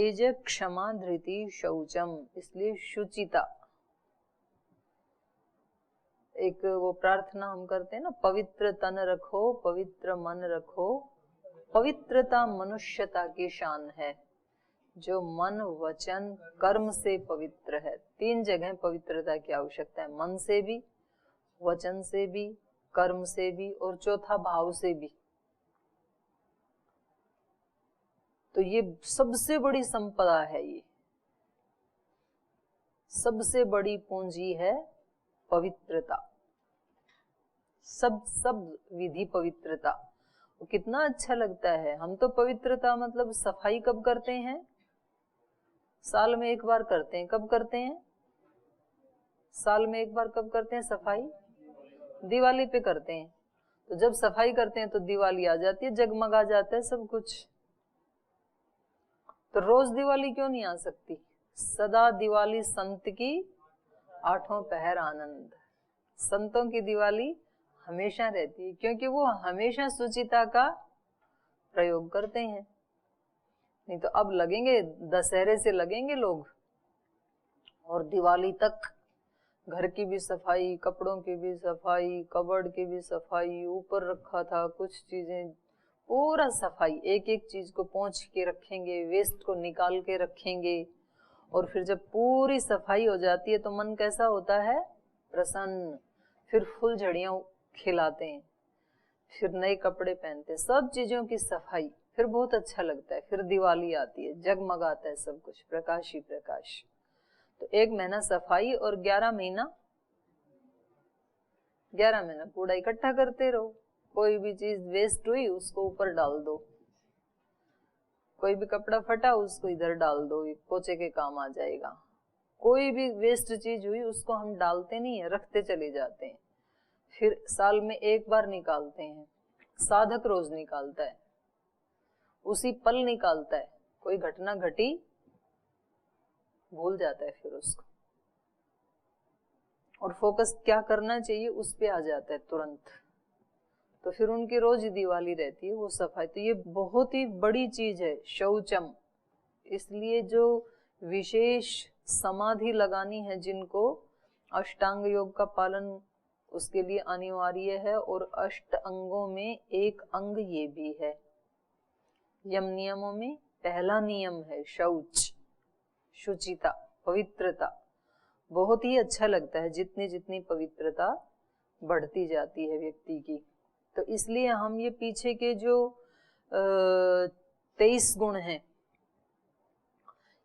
तेज क्षमा धृति शौचम, इसलिए शुचिता। एक वो प्रार्थना हम करते हैं ना, पवित्र तन रखो पवित्र मन रखो, पवित्रता मनुष्यता की शान है, जो मन वचन कर्म से पवित्र है। 3 जगह पवित्रता की आवश्यकता है, मन से भी, वचन से भी, कर्म से भी, और चौथा भाव से भी। तो ये सबसे बड़ी संपदा है, ये सबसे बड़ी पूंजी है पवित्रता। सब विधि पवित्रता। वो कितना अच्छा लगता है। हम तो पवित्रता मतलब सफाई कब करते हैं? साल में एक बार करते हैं। कब करते हैं? साल में एक बार। कब करते हैं सफाई? दिवाली पे करते हैं। तो जब सफाई करते हैं तो दिवाली आ जाती है, जगमगा जाता है सब कुछ। तो रोज दिवाली क्यों नहीं आ सकती? सदा दिवाली संत की, 8 पहर आनंद। संतों की दिवाली हमेशा रहती है, क्योंकि वो हमेशा शुचिता का प्रयोग करते हैं। नहीं तो अब लगेंगे, दशहरे से लगेंगे लोग, और दिवाली तक घर की भी सफाई, कपड़ों की भी सफाई, कबर्ड की भी सफाई, ऊपर रखा था कुछ चीजें, पूरा सफाई, एक एक चीज को पोंछ के रखेंगे, वेस्ट को निकाल के रखेंगे। और फिर जब पूरी सफाई हो जाती है तो मन कैसा होता है? प्रसन्न। फिर फुलझड़ियां खिलाते हैं, फिर नए कपड़े पहनते हैं, सब चीजों की सफाई, फिर बहुत अच्छा लगता है। फिर दिवाली आती है, जगमगाता है सब कुछ, प्रकाश ही प्रकाश। तो 1 महीना सफाई और 11 महीना कूड़ा इकट्ठा करते रहो। कोई भी चीज वेस्ट हुई उसको ऊपर डाल दो, कोई भी कपड़ा फटा उसको इधर डाल दो, पोछे के काम आ जाएगा। कोई भी वेस्ट चीज हुई उसको हम डालते नहीं है, रखते चले जाते हैं। फिर साल में एक बार निकालते हैं। साधक रोज निकालता है, उसी पल निकालता है। कोई घटना घटी, भूल जाता है फिर उसको, और फोकस क्या करना चाहिए उस पे आ जाता है तुरंत। तो फिर उनकी रोज दिवाली रहती है, वो सफाई। तो ये बहुत ही बड़ी चीज है शौचम। इसलिए जो विशेष समाधि लगानी है जिनको, अष्टांग योग का पालन उसके लिए अनिवार्य है। और 8 अंगों में एक अंग ये भी है। यम नियमों में पहला नियम है शौच, शुचिता, पवित्रता। बहुत ही अच्छा लगता है जितनी जितनी पवित्रता बढ़ती जाती है व्यक्ति की। तो इसलिए हम ये पीछे के जो 23 गुण हैं,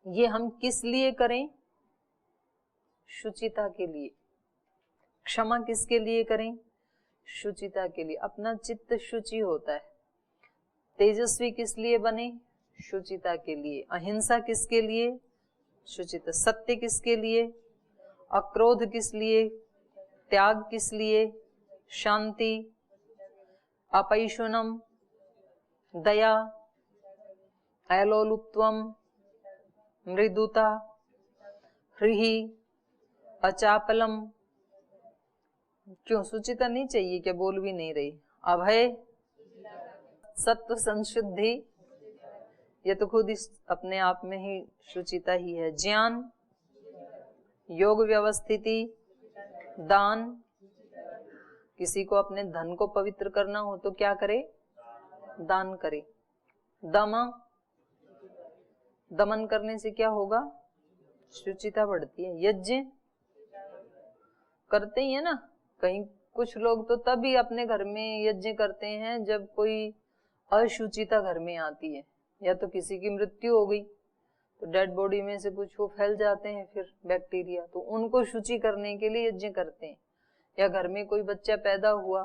ये हम किस लिए करें? शुचिता के लिए। क्षमा किसके लिए करें? शुचिता के लिए। अपना चित्त शुचि होता है। तेजस्वी किस लिए बने? शुचिता के लिए। अहिंसा किसके लिए? शुचिता। सत्य किसके लिए? अक्रोध किस लिए? त्याग किस लिए? शांति, अपैशुनम, दया, ऐलोलुप्त्वम, मृदुता, ह्रीहि, अचापलम। क्यों शुचिता नहीं चाहिए क्या? बोल भी नहीं रही। अभय, सत्व संशुद्धि, ये तो खुद इस अपने आप में ही शुचिता ही है। ज्ञान, योग व्यवस्थिति, दान। किसी को अपने धन को पवित्र करना हो तो क्या करे? दान करे। दम, दमन करने से क्या होगा? शुचिता बढ़ती है। यज्ञ करते ही है ना, कहीं कुछ लोग तो तभी अपने घर में यज्ञ करते हैं जब कोई अशुचिता घर में आती है, या तो किसी की मृत्यु हो गई तो डेड बॉडी में से कुछ वो फैल जाते हैं फिर बैक्टीरिया, तो उनको शुचि करने के लिए यज्ञ करते हैं। या घर में कोई बच्चा पैदा हुआ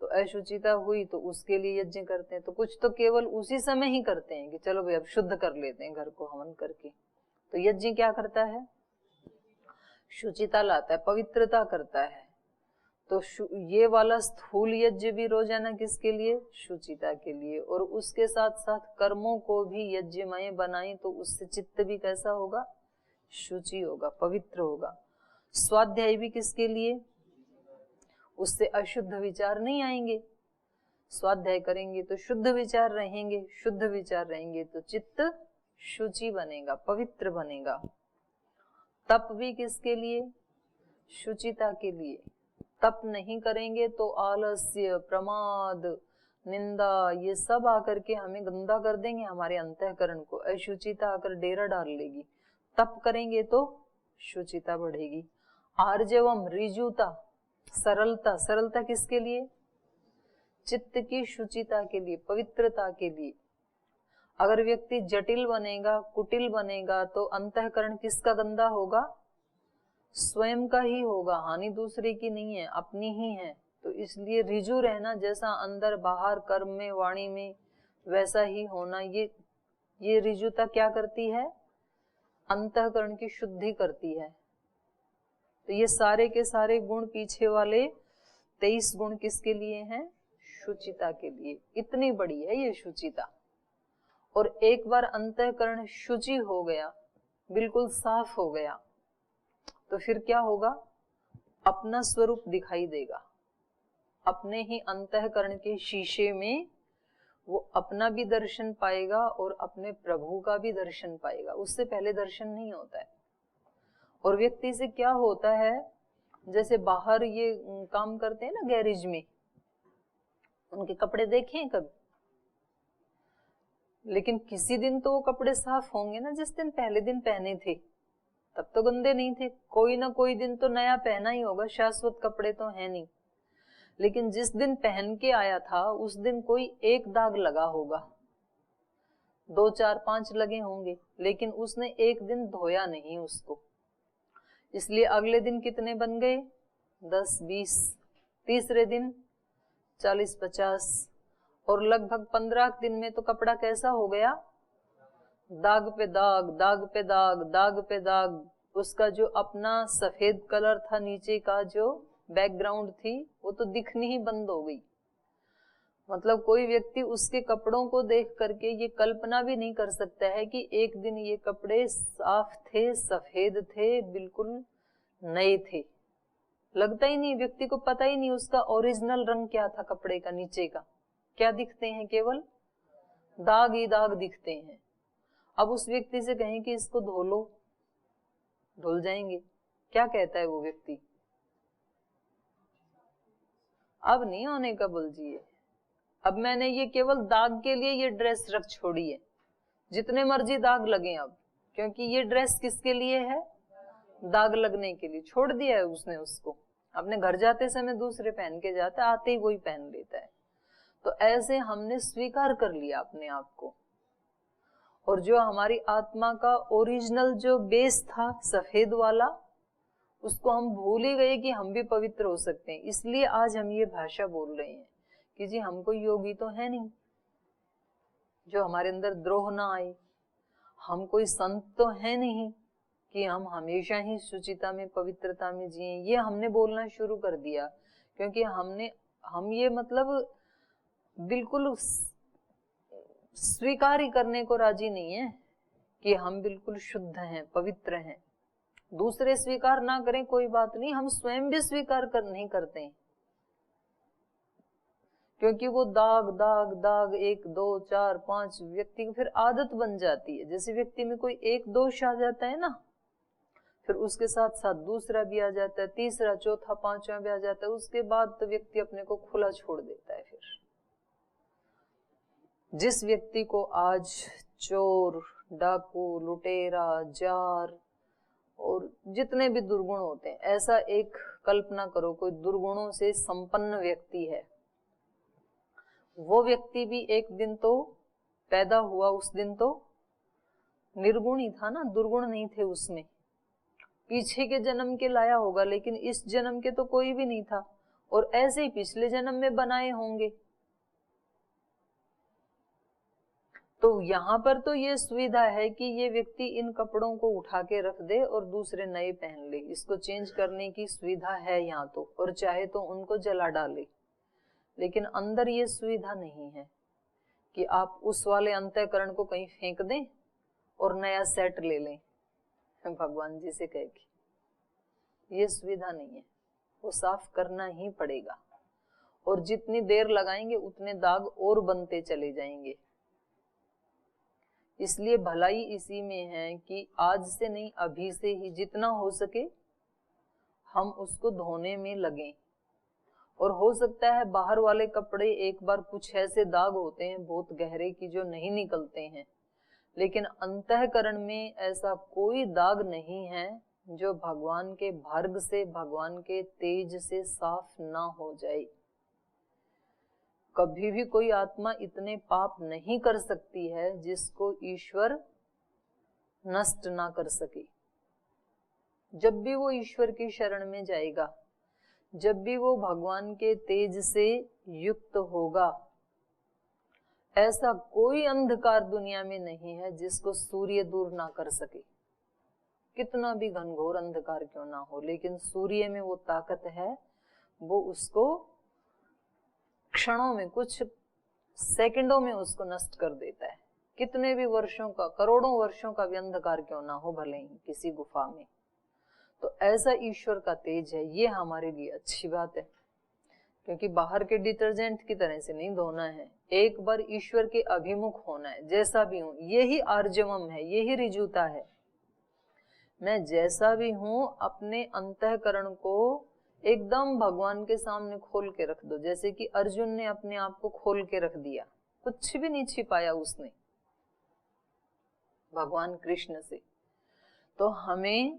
तो अशुचिता हुई तो उसके लिए यज्ञ करते हैं। तो कुछ तो केवल उसी समय ही करते हैं कि चलो भाई अब शुद्ध कर लेते हैं घर को हवन करके। तो यज्ञ क्या करता है? शुचिता लाता है, पवित्रता करता है। तो ये वाला स्थूल यज्ञ भी रोजाना किसके लिए? शुचिता के लिए। और उसके साथ साथ कर्मों को भी यज्ञमय बनाए तो उससे चित्त भी कैसा होगा? शुचि होगा, पवित्र होगा। स्वाध्याय भी किसके लिए? उससे अशुद्ध विचार नहीं आएंगे। स्वाध्याय करेंगे तो शुद्ध विचार रहेंगे, शुद्ध विचार रहेंगे तो चित्त शुचि बनेगा, पवित्र बनेगा। तप भी किसके लिए? शुचिता के लिए। तप नहीं करेंगे तो आलस्य, प्रमाद, निंदा, ये सब आकर के हमें गंदा कर देंगे, हमारे अंतःकरण को। अशुचिता आकर डेरा डाल लेगी। तप करेंगे तो शुचिता बढ़ेगी। आर्जवम, रिजुता, सरलता। सरलता किसके लिए? चित्त की शुचिता के लिए, पवित्रता के लिए। अगर व्यक्ति जटिल बनेगा, कुटिल बनेगा, तो अंतःकरण किसका गंदा होगा? स्वयं का ही होगा, हानि दूसरे की नहीं है, अपनी ही है। तो इसलिए रिजु रहना, जैसा अंदर बाहर, कर्म में, वाणी में, वैसा ही होना। ये रिजुता क्या करती है? अंतःकरण की शुद्धि करती है। तो ये सारे के सारे गुण, पीछे वाले 23 गुण किसके लिए हैं? शुचिता के लिए। इतनी बड़ी है ये शुचिता। और एक बार अंतःकरण शुचि हो गया, बिल्कुल साफ हो गया, तो फिर क्या होगा? अपना स्वरूप दिखाई देगा। अपने ही अंतःकरण के शीशे में वो अपना भी दर्शन पाएगा और अपने प्रभु का भी दर्शन पाएगा। उससे पहले दर्शन नहीं होता है। और व्यक्ति से क्या होता है, जैसे बाहर ये काम करते हैं ना गैरेज में, उनके कपड़े देखे हैं कभी? लेकिन किसी दिन तो वो कपड़े साफ होंगे ना, जिस दिन पहले दिन पहने थे तब तो गंदे नहीं थे। कोई ना कोई दिन तो नया पहना ही होगा, शाश्वत कपड़े तो है नहीं। लेकिन जिस दिन पहन के आया था उस दिन कोई एक दाग लगा होगा, 2, 4, 5 लगे होंगे, लेकिन उसने एक दिन धोया नहीं उसको। इसलिए अगले दिन कितने बन गए? 10, 20। तीसरे दिन 40, 50, और लगभग 15 दिन में तो कपड़ा कैसा हो गया? दाग पे दाग, दाग पे दाग, दाग पे दाग। उसका जो अपना सफेद कलर था, नीचे का जो बैकग्राउंड थी, वो तो दिखनी ही बंद हो गई। मतलब कोई व्यक्ति उसके कपड़ों को देख करके ये कल्पना भी नहीं कर सकता है कि एक दिन ये कपड़े साफ थे, सफेद थे, बिल्कुल नए थे। लगता ही नहीं, व्यक्ति को पता ही नहीं उसका ओरिजिनल रंग क्या था कपड़े का। नीचे का क्या दिखते हैं? केवल दाग ही दाग दिखते हैं। अब उस व्यक्ति से कहें कि इसको धो लो, धुल जाएंगे? क्या कहता है वो व्यक्ति? अब नहीं होने का बोलिए। अब मैंने ये केवल दाग के लिए ये ड्रेस रख छोड़ी है, जितने मर्जी दाग लगे अब, क्योंकि ये ड्रेस किसके लिए है? दाग लगने के लिए। छोड़ दिया है उसने उसको। अपने घर जाते समय दूसरे पहन के जाता है, आते ही वही पहन लेता है। तो ऐसे हमने स्वीकार कर लिया अपने आप को। और जो हमारी आत्मा का ओरिजिनल जो बेस था सफेद वाला, उसको हम भूल ही गए कि हम भी पवित्र हो सकते हैं। इसलिए आज हम ये भाषा बोल रहे हैं कि जी हम कोई योगी तो है नहीं, जो हमारे अंदर द्रोह ना आए। हम कोई संत तो है नहीं कि हम हमेशा ही शुचिता में, पवित्रता में जिए। ये हमने बोलना शुरू कर दिया क्योंकि हम ये मतलब बिल्कुल स्वीकार ही करने को राजी नहीं है कि हम बिल्कुल शुद्ध हैं, पवित्र हैं। दूसरे स्वीकार ना करें कोई बात नहीं, हम स्वयं भी स्वीकार नहीं करते हैं, क्योंकि वो दाग दाग दाग 1, 2, 4, 5 व्यक्ति की फिर आदत बन जाती है। जैसे व्यक्ति में कोई एक दोष आ जाता है ना, फिर उसके साथ साथ दूसरा भी आ जाता है, तीसरा, चौथा, पांचवा भी आ जाता है। उसके बाद तो व्यक्ति अपने को खुला छोड़ देता है। फिर जिस व्यक्ति को आज चोर, डाकू, लुटेरा, जार और जितने भी दुर्गुण होते हैं, ऐसा एक कल्पना करो कोई दुर्गुणों से संपन्न व्यक्ति है। वो व्यक्ति भी एक दिन तो पैदा हुआ, उस दिन तो निर्गुण ही था ना, दुर्गुण नहीं थे उसमें। पीछे के जन्म के लाया होगा, लेकिन इस जन्म के तो कोई भी नहीं था, और ऐसे ही पिछले जन्म में बनाए होंगे। तो यहाँ पर तो ये सुविधा है कि ये व्यक्ति इन कपड़ों को उठा के रख दे और दूसरे नए पहन ले। इसको चेंज करने की सुविधा है यहाँ तो, और चाहे तो उनको जला डाले। लेकिन अंदर ये सुविधा नहीं है कि आप उस वाले अंतःकरण को कहीं फेंक दें और नया सेट ले लें भगवान जी से कह के। ये सुविधा नहीं है, वो साफ करना ही पड़ेगा। और जितनी देर लगाएंगे उतने दाग और बनते चले जाएंगे, इसलिए भलाई इसी में है कि आज से नहीं, अभी से ही जितना हो सके हम उसको धोने में लगें। और हो सकता है बाहर वाले कपड़े एक बार कुछ ऐसे दाग होते हैं बहुत गहरे की जो नहीं निकलते हैं, लेकिन अंतःकरण में ऐसा कोई दाग नहीं है जो भगवान के भर्ग से, भगवान के तेज से साफ ना हो जाए। कभी भी कोई आत्मा इतने पाप नहीं कर सकती है जिसको ईश्वर नष्ट ना कर सके। जब भी वो ईश्वर की शरण में जाएगा, जब भी वो भगवान के तेज से युक्त होगा, ऐसा कोई अंधकार दुनिया में नहीं है जिसको सूर्य दूर ना कर सके। कितना भी घनघोर अंधकार क्यों ना हो, लेकिन सूर्य में वो ताकत है, वो उसको क्षणों में, कुछ सेकंडों में उसको नष्ट कर देता है। कितने भी वर्षों का, करोड़ों वर्षों का भी अंधकार क्यों ना हो, भले ही किसी गुफा में, तो ऐसा ईश्वर का तेज है। ये हमारे लिए अच्छी बात है, क्योंकि बाहर के डिटर्जेंट की तरह से नहीं धोना है, एक बार ईश्वर के अभिमुख होना है। जैसा भी हूं, यही आर्जवम है, यही रिजुता है। मैं जैसा भी हूं अपने अंतःकरण को एकदम भगवान के सामने खोल के रख दो। जैसे कि अर्जुन ने अपने आप को खोल के रख दिया, कुछ भी नहीं छिपाया उसने भगवान कृष्ण से। तो हमें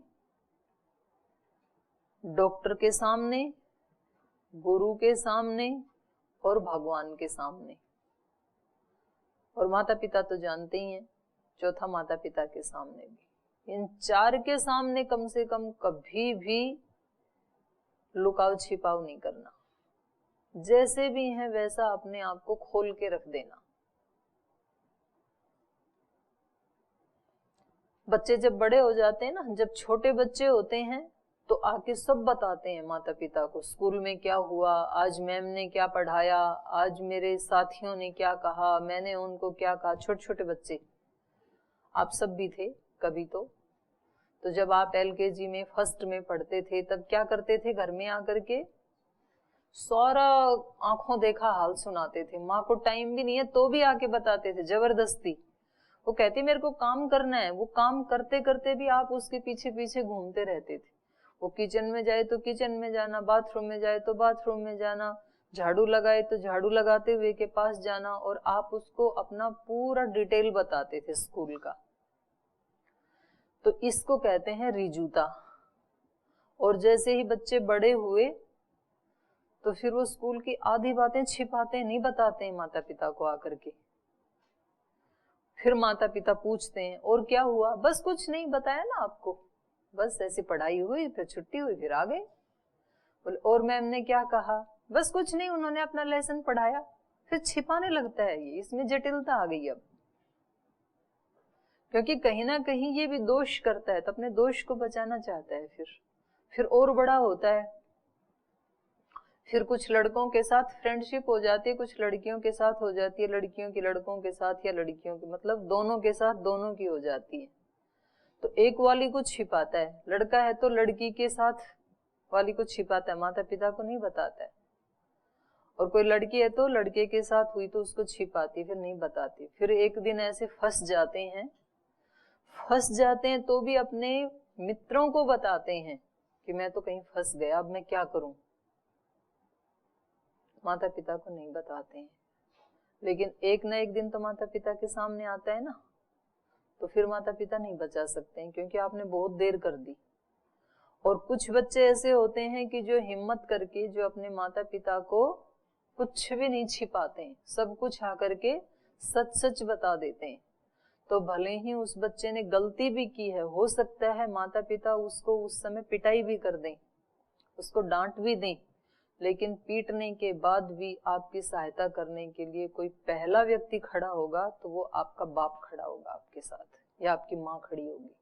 डॉक्टर के सामने, गुरु के सामने और भगवान के सामने, और माता पिता तो जानते ही हैं, चौथा माता पिता के सामने भी, इन चार के सामने कम से कम कभी भी लुकाव छिपाव नहीं करना। जैसे भी हैं वैसा अपने आप को खोल के रख देना। बच्चे जब बड़े हो जाते हैं ना, जब छोटे बच्चे होते हैं तो आके सब बताते हैं माता पिता को, स्कूल में क्या हुआ, आज मैम ने क्या पढ़ाया, आज मेरे साथियों ने क्या कहा, मैंने उनको क्या कहा। छोटे छोटे बच्चे, आप सब भी थे कभी तो जब आप LKG में फर्स्ट में पढ़ते थे तब क्या करते थे, घर में आकर के सारा आंखों देखा हाल सुनाते थे। माँ को टाइम भी नहीं है तो भी आके बताते थे जबरदस्ती। वो कहती मेरे को काम करना है, वो काम करते करते भी आप उसके पीछे पीछे घूमते रहते थे। वो किचन में जाए तो किचन में जाना, बाथरूम में जाए तो बाथरूम में जाना, झाड़ू लगाए तो झाड़ू लगाते हुए के पास जाना, और आप उसको अपना पूरा डिटेल बताते थे स्कूल का। तो इसको कहते हैं रिजुता। और जैसे ही बच्चे बड़े हुए तो फिर वो स्कूल की आधी बातें छिपाते हैं, नहीं बताते हैं माता पिता को आकर के। फिर माता पिता पूछते हैं और क्या हुआ, बस कुछ नहीं बताया ना आपको, बस ऐसी पढ़ाई हुई, फिर छुट्टी हुई, फिर आ गए। बोले और मैम ने क्या कहा, बस कुछ नहीं, उन्होंने अपना लेसन पढ़ाया। फिर छिपाने लगता है ये, इसमें जटिलता आ गई अब, क्योंकि कहीं ना कहीं ये भी दोष करता है तो अपने दोष को बचाना चाहता है। फिर और बड़ा होता है, फिर कुछ लड़कों के साथ फ्रेंडशिप हो जाती है, कुछ लड़कियों के साथ हो जाती है, लड़कियों की लड़कों के साथ, या लड़कियों की, मतलब दोनों के साथ दोनों की हो जाती है। तो एक वाली को छिपाता है, लड़का है तो लड़की के साथ वाली को छिपाता है, माता पिता को नहीं बताता है। और कोई लड़की है तो लड़के के साथ हुई तो उसको छिपाती, फिर नहीं बताती। फिर एक दिन ऐसे फंस जाते हैं तो भी अपने मित्रों को बताते हैं कि मैं तो कहीं फंस गया, अब मैं क्या करूं। माता पिता को नहीं बताते हैं, लेकिन एक ना एक दिन तो माता पिता के सामने आता है ना, तो फिर माता पिता नहीं बचा सकते हैं, क्योंकि आपने बहुत देर कर दी। और कुछ बच्चे ऐसे होते हैं कि जो हिम्मत करके, जो अपने माता पिता को कुछ भी नहीं छिपाते हैं, सब कुछ आकर के सच सच बता देते हैं। तो भले ही उस बच्चे ने गलती भी की है, हो सकता है माता पिता उसको उस समय पिटाई भी कर दें, उसको डांट भी दें, लेकिन पीटने के बाद भी आपकी सहायता करने के लिए कोई पहला व्यक्ति खड़ा होगा तो वो आपका बाप खड़ा होगा आपके साथ, या आपकी माँ खड़ी होगी।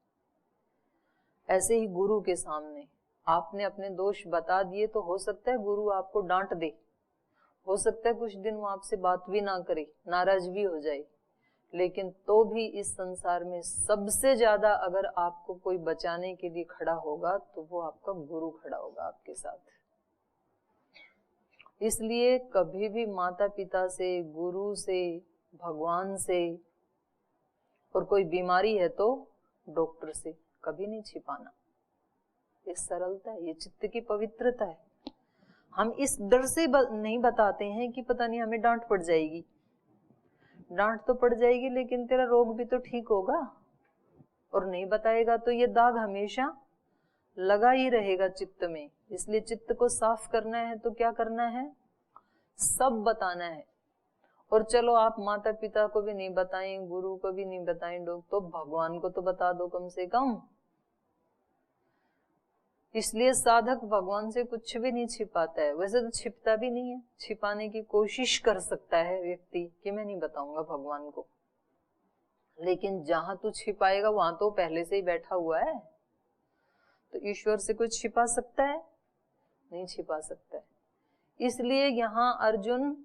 ऐसे ही गुरु के सामने आपने अपने दोष बता दिए तो हो सकता है गुरु आपको डांट दे, हो सकता है कुछ दिन वो आपसे बात भी ना करे, नाराज भी हो जाए, लेकिन तो भी इस संसार में सबसे ज्यादा अगर आपको कोई बचाने के लिए खड़ा होगा तो वो आपका गुरु खड़ा होगा आपके साथ। इसलिए कभी भी माता पिता से, गुरु से, भगवान से और कोई बीमारी है तो डॉक्टर से, कभी नहीं छिपाना। ये सरलता है, ये चित्त की पवित्रता है। हम इस डर से नहीं बताते हैं कि पता नहीं हमें डांट पड़ जाएगी। डांट तो पड़ जाएगी लेकिन तेरा रोग भी तो ठीक होगा। और नहीं बताएगा तो ये दाग हमेशा लगा ही रहेगा चित्त में। इसलिए चित्त को साफ करना है तो क्या करना है, सब बताना है। और चलो आप माता पिता को भी नहीं बताएं, गुरु को भी नहीं बताएं लोग, तो भगवान को तो बता दो कम से कम। इसलिए साधक भगवान से कुछ भी नहीं छिपाता है। वैसे तो छिपता भी नहीं है, छिपाने की कोशिश कर सकता है व्यक्ति कि मैं नहीं बताऊंगा भगवान को, लेकिन जहां तू छिपाएगा वहां तो पहले से ही बैठा हुआ है। तो ईश्वर से कुछ छिपा सकता है? नहीं छिपा सकता है। इसलिए यहाँ अर्जुन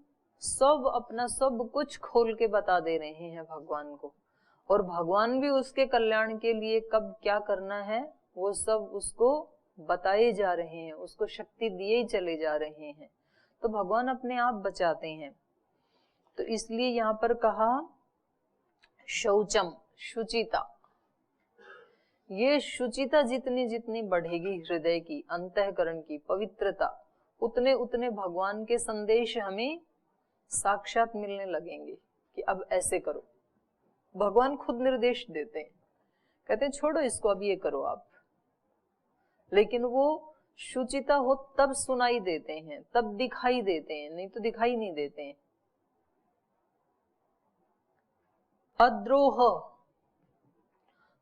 सब अपना सब कुछ खोल के बता दे रहे हैं भगवान को, और भगवान भी उसके कल्याण के लिए कब क्या करना है वो सब उसको बताए जा रहे हैं, उसको शक्ति दिए ही चले जा रहे हैं। तो भगवान अपने आप बचाते हैं। तो इसलिए यहाँ पर कहा शौचम, शुचिता। ये शुचिता जितनी जितनी बढ़ेगी हृदय की, अंतःकरण की पवित्रता, उतने उतने भगवान के संदेश हमें साक्षात मिलने लगेंगे कि अब ऐसे करो। भगवान खुद निर्देश देते हैं, कहते हैं छोड़ो इसको, अब ये करो आप। लेकिन वो शुचिता हो तब सुनाई देते हैं, तब दिखाई देते हैं, नहीं तो दिखाई नहीं देते हैं। अद्रोह,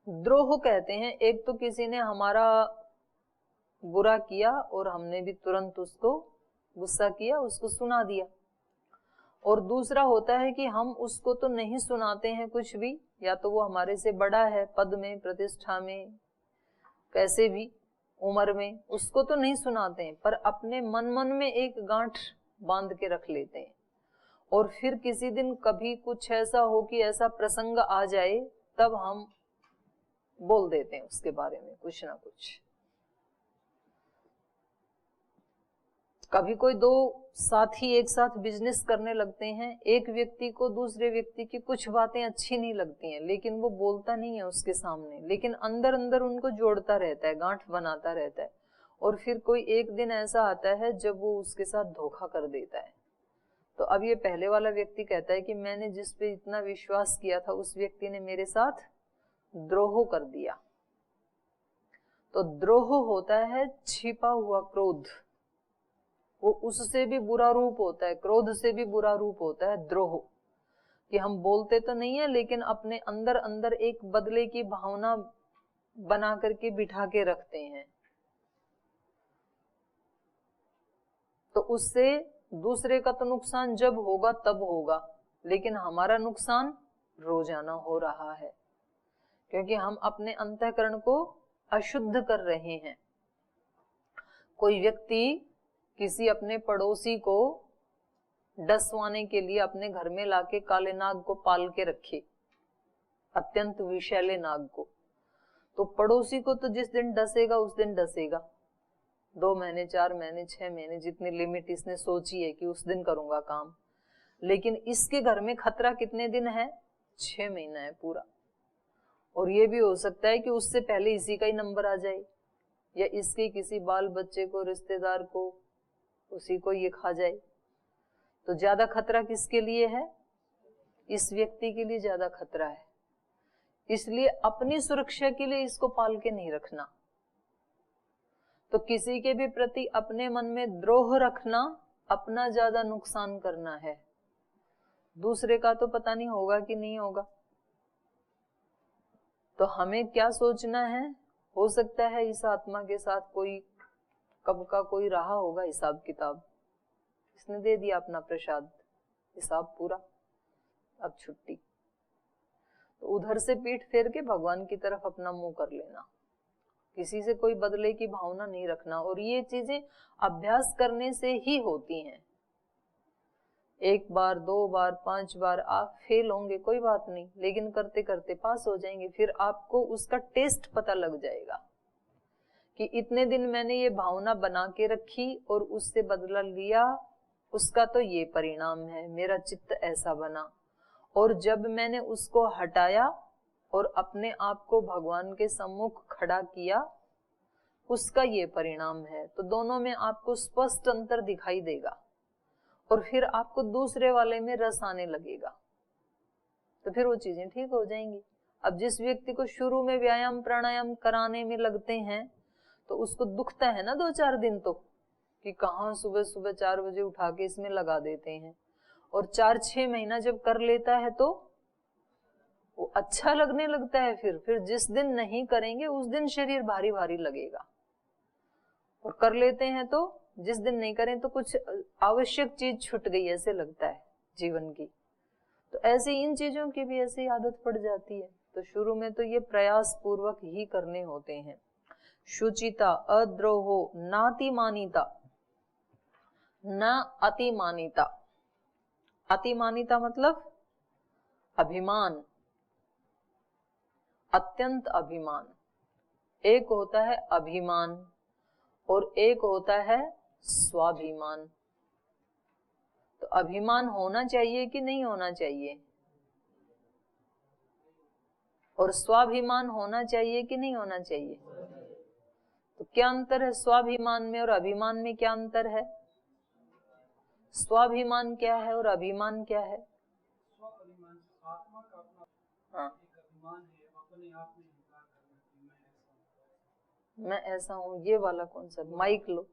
द्रोह कहते हैं एक तो किसी ने हमारा बुरा किया और हमने भी तुरंत उसको गुस्सा किया, उसको सुना दिया। और दूसरा होता है कि हम उसको तो नहीं सुनाते हैं कुछ भी, या तो वो हमारे से बड़ा है पद में, प्रतिष्ठा में, कैसे भी उम्र में, उसको तो नहीं सुनाते हैं, पर अपने मन मन में एक गांठ बांध के रख लेते हैं। और फिर किसी दिन कभी कुछ ऐसा हो कि ऐसा प्रसंग आ जाए, तब हम बोल देते हैं उसके बारे में कुछ ना कुछ। कभी कोई दो साथी एक साथ बिजनेस करने लगते हैं, एक व्यक्ति को दूसरे व्यक्ति की कुछ बातें अच्छी नहीं लगती हैं, लेकिन वो बोलता नहीं है उसके सामने, लेकिन अंदर अंदर उनको जोड़ता रहता है, गांठ बनाता रहता है। और फिर कोई एक दिन ऐसा आता है जब वो उसके साथ धोखा कर देता है। तो अब ये पहले वाला व्यक्ति कहता है कि मैंने जिस पे इतना विश्वास किया था उस व्यक्ति ने मेरे साथ द्रोह कर दिया। तो द्रोह होता है छिपा हुआ क्रोध, वो उससे भी बुरा रूप होता है, क्रोध से भी बुरा रूप होता है द्रोह, कि हम बोलते तो नहीं है लेकिन अपने अंदर अंदर एक बदले की भावना बना करके बिठा के रखते हैं। तो उससे दूसरे का तो नुकसान जब होगा तब होगा, लेकिन हमारा नुकसान रोजाना हो रहा है, क्योंकि हम अपने अंतःकरण को अशुद्ध कर रहे हैं। कोई व्यक्ति किसी अपने पड़ोसी को डसवाने के लिए अपने घर में लाके काले नाग को पाल के रखे, अत्यंत विषैले नाग को, तो पड़ोसी को तो जिस दिन डसेगा उस दिन डसेगा, 2 महीने 4 महीने 6 महीने जितनी लिमिट इसने सोची है कि उस दिन करूंगा काम। लेकिन इसके घर में खतरा कितने दिन है? 6 महीना है पूरा। और ये भी हो सकता है कि उससे पहले इसी का ही नंबर आ जाए, या इसके किसी बाल बच्चे को, रिश्तेदार को, उसी को ये खा जाए। तो ज्यादा खतरा किसके लिए है? इस व्यक्ति के लिए ज्यादा खतरा है। इसलिए अपनी सुरक्षा के लिए इसको पाल के नहीं रखना। तो किसी के भी प्रति अपने मन में द्रोह रखना अपना ज्यादा नुकसान करना है, दूसरे का तो पता नहीं होगा कि नहीं होगा। तो हमें क्या सोचना है, हो सकता है इस आत्मा के साथ कोई कब का कोई रहा होगा हिसाब किताब, इसने दे दिया अपना प्रसाद, हिसाब पूरा, अब छुट्टी। तो उधर से पीठ फेर के भगवान की तरफ अपना मुंह कर लेना, किसी से कोई बदले की भावना नहीं रखना। और ये चीजें अभ्यास करने से ही होती हैं। 1 बार 2 बार 5 बार आप फेल होंगे कोई बात नहीं, लेकिन करते करते पास हो जाएंगे। फिर आपको उसका टेस्ट पता लग जाएगा कि इतने दिन मैंने ये भावना बना के रखी और उससे बदला लिया, उसका तो ये परिणाम है, मेरा चित्त ऐसा बना। और जब मैंने उसको हटाया और अपने आप को भगवान के सम्मुख खड़ा किया, उसका ये परिणाम है। तो दोनों में आपको स्पष्ट अंतर दिखाई देगा और फिर आपको दूसरे वाले में रस आने लगेगा, तो फिर वो चीजें ठीक हो जाएंगी। अब जिस व्यक्ति को शुरू में व्यायाम प्राणायाम कराने में लगते हैं तो उसको दुखता है ना 2-4 दिन, तो कि कहाँ सुबह सुबह 4 बजे उठा के इसमें लगा देते हैं, और 4-6 महीना जब कर लेता है तो वो अच्छा लगने लगता है। फिर जिस दिन नहीं करेंगे उस दिन शरीर भारी भारी लगेगा, और कर लेते हैं तो जिस दिन नहीं करें तो कुछ आवश्यक चीज छूट गई ऐसे लगता है जीवन की। तो ऐसे इन चीजों की भी ऐसी आदत पड़ जाती है। तो शुरू में तो ये प्रयास पूर्वक ही करने होते हैं। शुचिता, अद्रोहो, नातिमानिता, न अतिमानिता। अतिमानिता मतलब अभिमान, अत्यंत अभिमान। एक होता है अभिमान और एक होता है स्वाभिमान। तो अभिमान होना चाहिए कि नहीं होना चाहिए, और स्वाभिमान होना चाहिए कि नहीं होना चाहिए। तो क्या अंतर है स्वाभिमान में और अभिमान में? क्या अंतर है? स्वाभिमान क्या है और अभिमान क्या है? हाँ, मैं ऐसा हूँ, ये वाला कौन सा? माइक लो।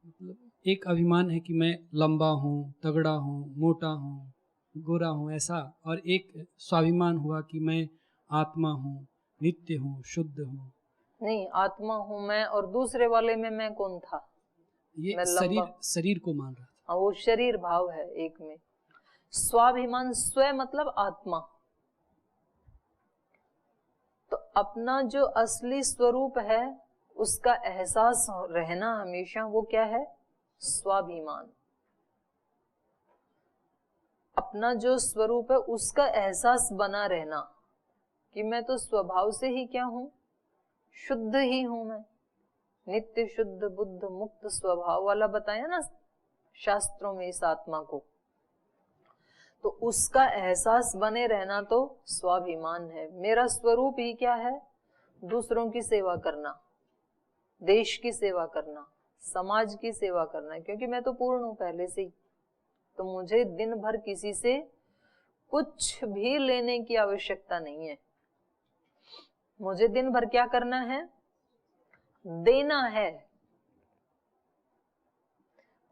मतलब एक अभिमान है कि मैं लंबा हूँ, तगड़ा हूँ, मोटा हूँ, गोरा हूँ, ऐसा। और एक स्वाभिमान हुआ कि मैं आत्मा हूँ, नित्य हूँ, शुद्ध हूँ। नहीं, आत्मा हूँ मैं, और दूसरे वाले में मैं कौन था? ये मैं शरीर को मान रहा था। हाँ, वो शरीर भाव है एक में। स्वाभिमान, स्व मतलब आत्मा। तो अपना जो असली स्वरूप है उसका एहसास रहना हमेशा, वो क्या है? स्वाभिमान। अपना जो स्वरूप है उसका एहसास बना रहना कि मैं तो स्वभाव से ही क्या हूं? शुद्ध ही हूं मैं, नित्य शुद्ध बुद्ध मुक्त स्वभाव वाला बताया ना शास्त्रों में इस आत्मा को। तो उसका एहसास बने रहना तो स्वाभिमान है। मेरा स्वरूप ही क्या है? दूसरों की सेवा करना, देश की सेवा करना, समाज की सेवा करना, क्योंकि मैं तो पूर्ण हूं पहले से ही। तो मुझे दिन भर किसी से कुछ भी लेने की आवश्यकता नहीं है। मुझे दिन भर क्या करना है? देना है,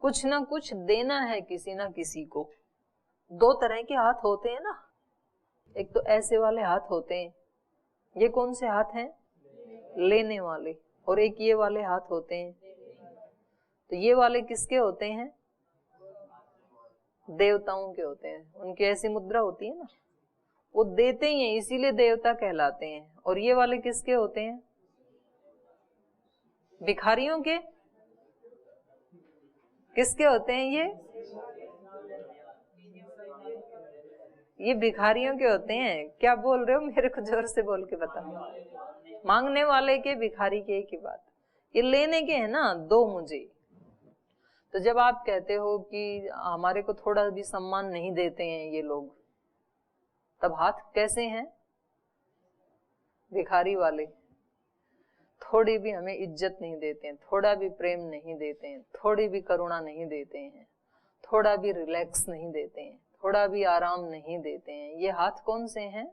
कुछ ना कुछ देना है किसी ना किसी को। 2 तरह के हाथ होते हैं ना, एक तो ऐसे वाले हाथ होते हैं, ये कौन से हाथ हैं? लेने वाले। और एक ये वाले हाथ होते हैं। तो ये वाले किसके होते हैं? देवताओं के होते हैं। उनकी ऐसी मुद्रा होती है ना, वो देते ही हैं, इसीलिए देवता कहलाते हैं। और ये वाले किसके होते हैं? भिखारियों के। किसके होते हैं ये भिखारियों के होते हैं। क्या बोल रहे हो? मेरे को जोर से बोल के बताओ। मांगने वाले के, भिखारी के एक ही बात। ये लेने के हैं ना, दो मुझे। तो जब आप कहते हो कि हमारे को थोड़ा भी सम्मान नहीं देते हैं ये लोग, तब हाथ कैसे हैं? भिखारी वाले। थोड़ी भी हमें इज्जत नहीं देते हैं, थोड़ा भी प्रेम नहीं देते हैं, थोड़ी भी करुणा नहीं देते हैं, थोड़ा भी रिलैक्स नहीं देते हैं, थोड़ा भी आराम नहीं देते हैं। ये हाथ कौन से हैं?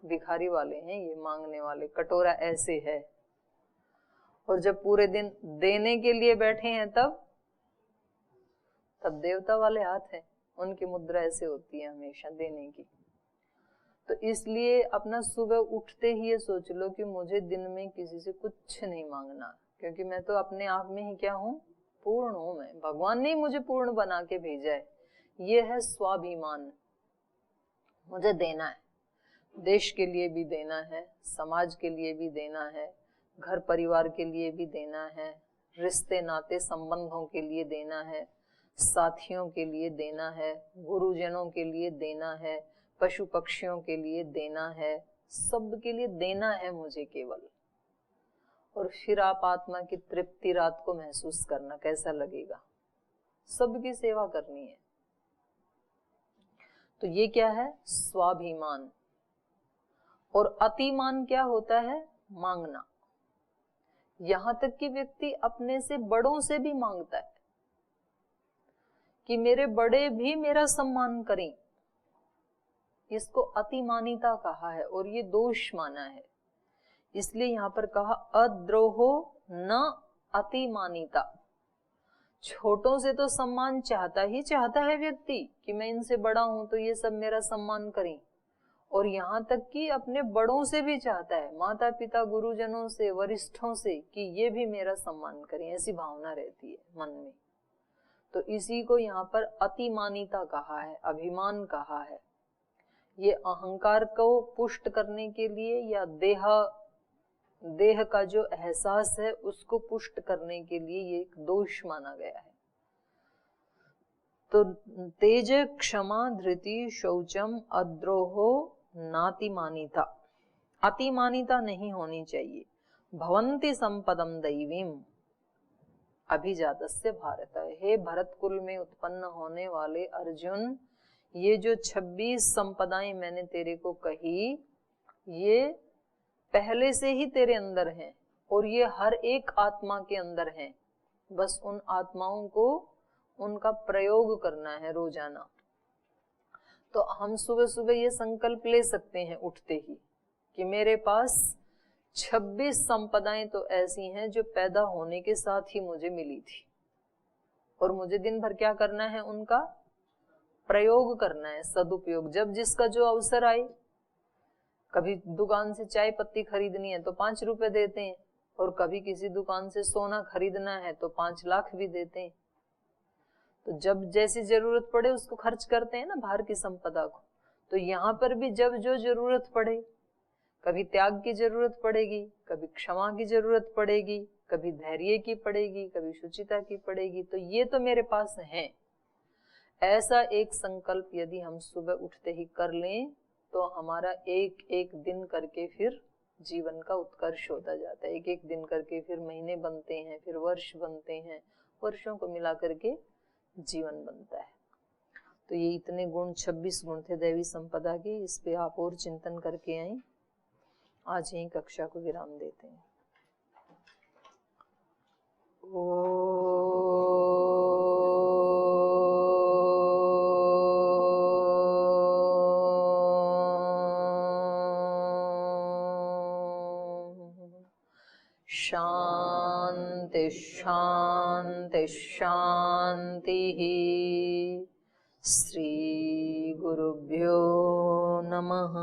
भिखारी वाले हैं, ये मांगने वाले। कटोरा ऐसे है, और जब पूरे दिन देने के लिए बैठे हैं तब देवता वाले हाथ हैं। उनकी मुद्रा ऐसे होती है हमेशा देने की। तो इसलिए अपना सुबह उठते ही ये सोच लो कि मुझे दिन में किसी से कुछ नहीं मांगना, क्योंकि मैं तो अपने आप में ही क्या हूँ? पूर्ण हूँ मैं। भगवान ने मुझे पूर्ण बना के भेजा है। ये है स्वाभिमान। मुझे देना है, देश के लिए भी देना है, समाज के लिए भी देना है, घर परिवार के लिए भी देना है, रिश्ते नाते संबंधों के लिए देना है, साथियों के लिए देना है, गुरुजनों के लिए देना है, पशु पक्षियों के लिए देना है, सब के लिए देना है मुझे केवल। और फिर आप आत्मा की तृप्ति रात को महसूस करना कैसा लगेगा। सबकी सेवा करनी है। तो ये क्या है? स्वाभिमान। और अतिमान क्या होता है? मांगना। यहां तक कि व्यक्ति अपने से बड़ों से भी मांगता है कि मेरे बड़े भी मेरा सम्मान करें। इसको अतिमानिता कहा है और ये दोष माना है। इसलिए यहां पर कहा अद्रोहो न अतिमानिता। छोटों से तो सम्मान चाहता ही चाहता है व्यक्ति कि मैं इनसे बड़ा हूं तो ये सब मेरा सम्मान करें, और यहाँ तक कि अपने बड़ों से भी चाहता है, माता पिता गुरुजनों से, वरिष्ठों से, कि ये भी मेरा सम्मान करें, ऐसी भावना रहती है मन में। तो इसी को यहाँ पर अतिमानिता कहा है, अभिमान कहा है। ये अहंकार को पुष्ट करने के लिए या देह का जो एहसास है उसको पुष्ट करने के लिए ये एक दोष माना गया है। तो तेज, क्षमा, धृति, शौचम, अद्रोहो, नातिमानिता। अतिमानिता नहीं होनी चाहिए। भवन्ति संपदम दैवीम अभिजातस्य भारत। हे भरत कुल में उत्पन्न होने वाले अर्जुन, ये जो 26 संपदाएं मैंने तेरे को कही, ये पहले से ही तेरे अंदर हैं और ये हर एक आत्मा के अंदर हैं। बस उन आत्माओं को उनका प्रयोग करना है रोजाना। तो हम सुबह सुबह ये संकल्प ले सकते हैं उठते ही कि मेरे पास 26 संपदाएं तो ऐसी हैं जो पैदा होने के साथ ही मुझे मिली थी, और मुझे दिन भर क्या करना है? उनका प्रयोग करना है, सदुपयोग। जब जिसका जो अवसर आए, कभी दुकान से चाय पत्ती खरीदनी है तो 5 रुपए देते हैं, और कभी किसी दुकान से सोना खरीदना है तो 5 लाख भी देते हैं। तो जब जैसी जरूरत पड़े उसको खर्च करते हैं ना, बाहर की संपदा को। तो यहाँ पर भी जब जो जरूरत पड़े, कभी त्याग की जरूरत पड़ेगी, कभी क्षमा की जरूरत पड़ेगी, कभी धैर्य की पड़ेगी, कभी शुचिता की पड़ेगी, तो ये तो मेरे पास है। ऐसा एक संकल्प यदि हम सुबह उठते ही कर लें तो हमारा एक एक दिन करके फिर जीवन का उत्कर्ष होता जाता है। एक एक दिन करके फिर महीने बनते हैं, फिर वर्ष बनते हैं, वर्षों को मिला करके जीवन बनता है। तो ये इतने गुण, 26 गुण थे दैवी संपदा के। इस पे आप और चिंतन करके आए। आज यही कक्षा को विराम देते हैं। शांति शांति शांति। श्री गुरुभ्यो नमः।